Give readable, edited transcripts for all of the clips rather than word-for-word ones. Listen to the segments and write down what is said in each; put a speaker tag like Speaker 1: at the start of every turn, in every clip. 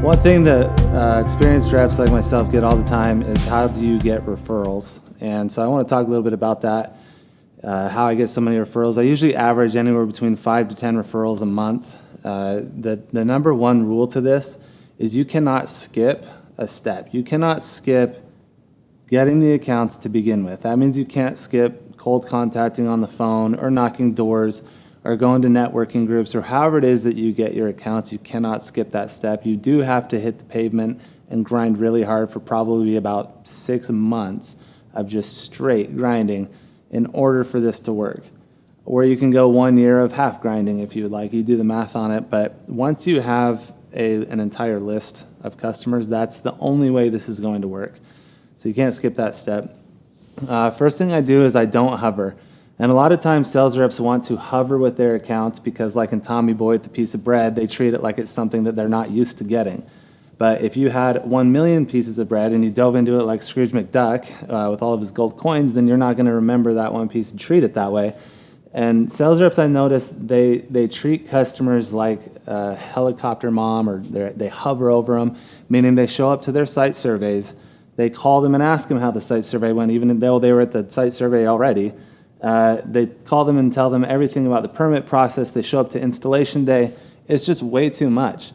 Speaker 1: One thing that experienced reps like myself get all the time is how do you get referrals? And so I want to talk a little bit about that, how I get so many referrals. I usually average anywhere between 5 to 10 referrals a month. The number one rule to this is you cannot skip a step. You cannot skip getting the accounts to begin with. That means you can't skip cold contacting on the phone or knocking doors or going to networking groups or however it is that you get your accounts. You cannot skip that step. You do have to hit the pavement and grind really hard for probably about 6 months of just straight grinding in order for this to work. Or you can go 1 year of half grinding if you would like. You do the math on it. But once you have an entire list of customers, that's the only way this is going to work. So you can't skip that step. First thing I do is I don't hover. And a lot of times sales reps want to hover with their accounts because, like in Tommy Boy with the piece of bread, they treat it like it's something that they're not used to getting. But if you had 1 million pieces of bread and you dove into it like Scrooge McDuck with all of his gold coins, then you're not going to remember that one piece and treat it that way. And sales reps, I noticed, they treat customers like a helicopter mom, or they hover over them, meaning they show up to their site surveys. They call them and ask them how the site survey went, even though they were at the site survey already. They call them and tell them everything about the permit process. They show up to installation day. It's just way too much.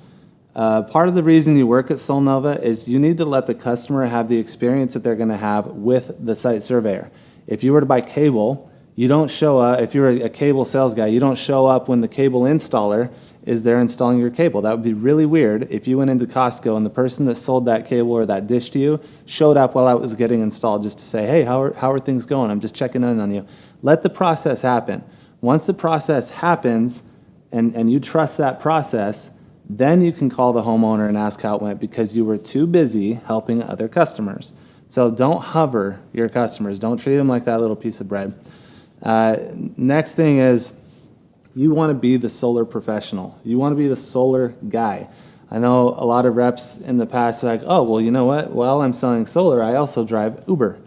Speaker 1: Part of the reason you work at Solnova is you need to let the customer have the experience that they're going to have with the site surveyor. If you were to buy cable, you don't show up. If you're a cable sales guy, you don't show up when the cable installer is there installing your cable. That would be really weird if you went into Costco and the person that sold that cable or that dish to you showed up while it was getting installed just to say, hey, how are things going? I'm just checking in on you. Let the process happen. Once the process happens and you trust that process, then you can call the homeowner and ask how it went because you were too busy helping other customers. So don't hover your customers. Don't treat them like that little piece of bread. Next thing is you want to be the solar professional. You want to be the solar guy. I know a lot of reps in the past are like, oh, well, you know what? While I'm selling solar, I also drive Uber.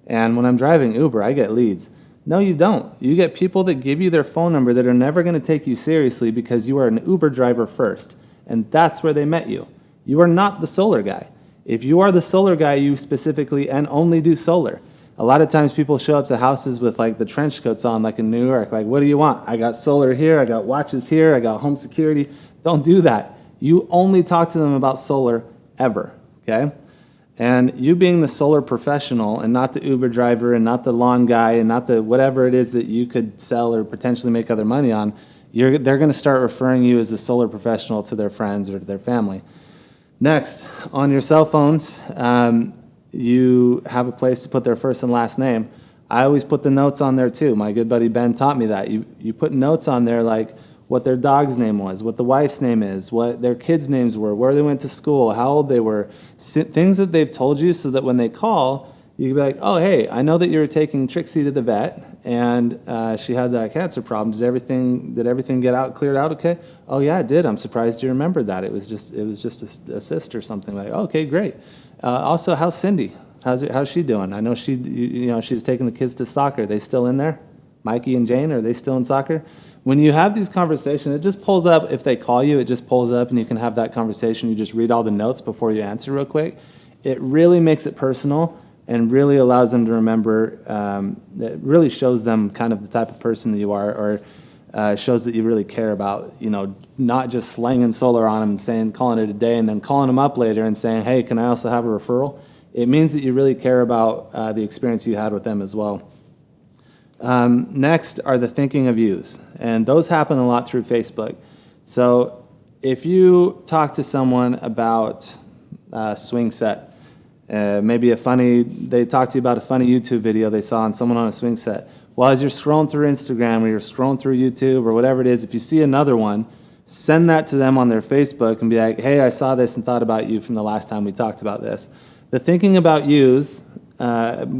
Speaker 1: And when I'm driving Uber, I get leads. No, you don't. You get people that give you their phone number that are never going to take you seriously because you are an Uber driver first. And that's where they met you. You are not the solar guy. If you are the solar guy, you specifically and only do solar. A lot of times people show up to houses with like the trench coats on, like in New York. Like, what do you want? I got solar here. I got watches here. I got home security. Don't do that. You only talk to them about solar ever, okay? And you being the solar professional and not the Uber driver and not the lawn guy and not the whatever it is that you could sell or potentially make other money on, they're going to start referring you as the solar professional to their friends or to their family. Next, on your cell phones, you have a place to put their first and last name. I always put the notes on there too. My good buddy Ben taught me that. You put notes on there like what their dog's name was, what the wife's name is, what their kids' names were, where they went to school, how old they were, things that they've told you so that when they call, you can be like, oh, hey, I know that you were taking Trixie to the vet and she had that cancer problem. Did everything get cleared out okay? Oh, yeah, it did. I'm surprised you remembered that. It was just a cyst or something. Like, okay, great. Also, how's Cindy? How's she doing? I know she was taking the kids to soccer. Are they still in there? Mikey and Jane, are they still in soccer? When you have these conversations, it just pulls up. If they call you, it just pulls up and you can have that conversation. You just read all the notes before you answer real quick. It really makes it personal and really allows them to remember. It really shows them kind of the type of person that you are, or shows that you really care about, not just slanging solar on them and saying, calling it a day, and then calling them up later and saying, hey, can I also have a referral? It means that you really care about the experience you had with them as well. Next are the thinking of yous, and those happen a lot through Facebook. So if you talk to someone about swing set, maybe they talk to you about a funny YouTube video they saw on someone on a swing set. Well, as you're scrolling through Instagram or you're scrolling through YouTube or whatever it is, if you see another one, send that to them on their Facebook and be like, hey, I saw this and thought about you from the last time we talked about this. The thinking about yous,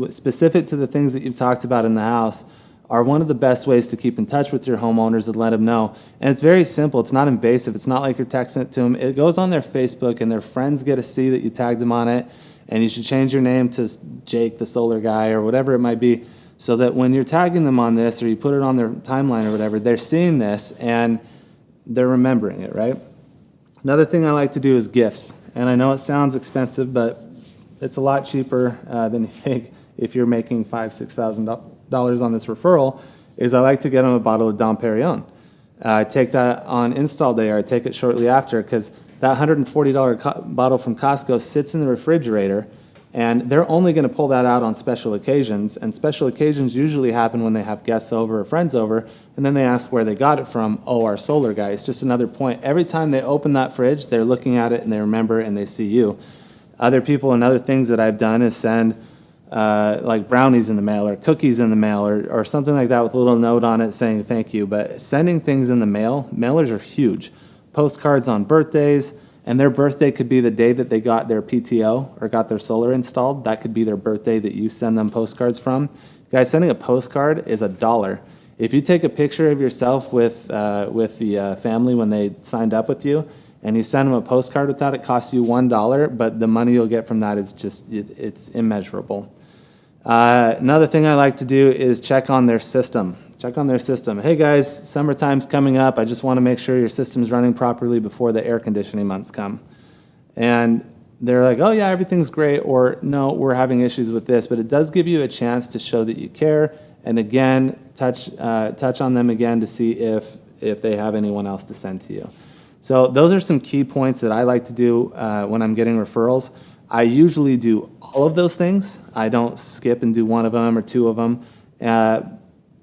Speaker 1: specific to the things that you've talked about in the house, are one of the best ways to keep in touch with your homeowners and let them know. And it's very simple. It's not invasive. It's not like you're texting it to them. It goes on their Facebook, and their friends get to see that you tagged them on it, and you should change your name to Jake, the solar guy, or whatever it might be, so that when you're tagging them on this or you put it on their timeline or whatever, they're seeing this and they're remembering it, right? Another thing I like to do is gifts. And I know it sounds expensive, but it's a lot cheaper than you think if you're making $5,000, $6,000 on this referral, is I like to get them a bottle of Dom Perignon. I take that on install day, or I take it shortly after, because that $140 bottle from Costco sits in the refrigerator, and they're only going to pull that out on special occasions, and special occasions usually happen when they have guests over or friends over, and then they ask where they got it from. Oh, our solar guy. It's just another point. Every time they open that fridge, they're looking at it and they remember it and they see you. Other people and other things that I've done is send like brownies in the mail or cookies in the mail or something like that with a little note on it saying thank you. But sending things in the mail, mailers are huge. Postcards on birthdays, and their birthday could be the day that they got their PTO or got their solar installed. That could be their birthday that you send them postcards from. Guys, sending a postcard is $1. If you take a picture of yourself with the family when they signed up with you, and you send them a postcard with that, it costs you $1, but the money you'll get from that is just, it's immeasurable. Another thing I like to do is check on their system. Check on their system. Hey guys, summertime's coming up. I just want to make sure your system's running properly before the air conditioning months come. And they're like, oh yeah, everything's great, or no, we're having issues with this. But it does give you a chance to show that you care, and again, touch on them again to see if they have anyone else to send to you. So those are some key points that I like to do when I'm getting referrals. I usually do all of those things. I don't skip and do one of them or two of them.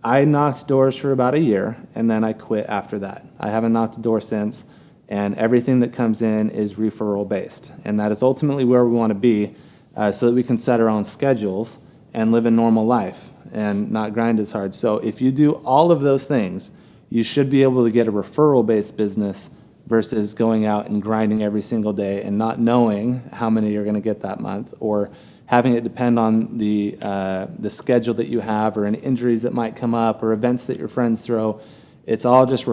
Speaker 1: I knocked doors for about a year, and then I quit after that. I haven't knocked a door since, and everything that comes in is referral-based. And that is ultimately where we want to be so that we can set our own schedules and live a normal life and not grind as hard. So if you do all of those things, you should be able to get a referral-based business versus going out and grinding every single day and not knowing how many you're going to get that month, or having it depend on the schedule that you have, or any injuries that might come up, or events that your friends throw. It's all just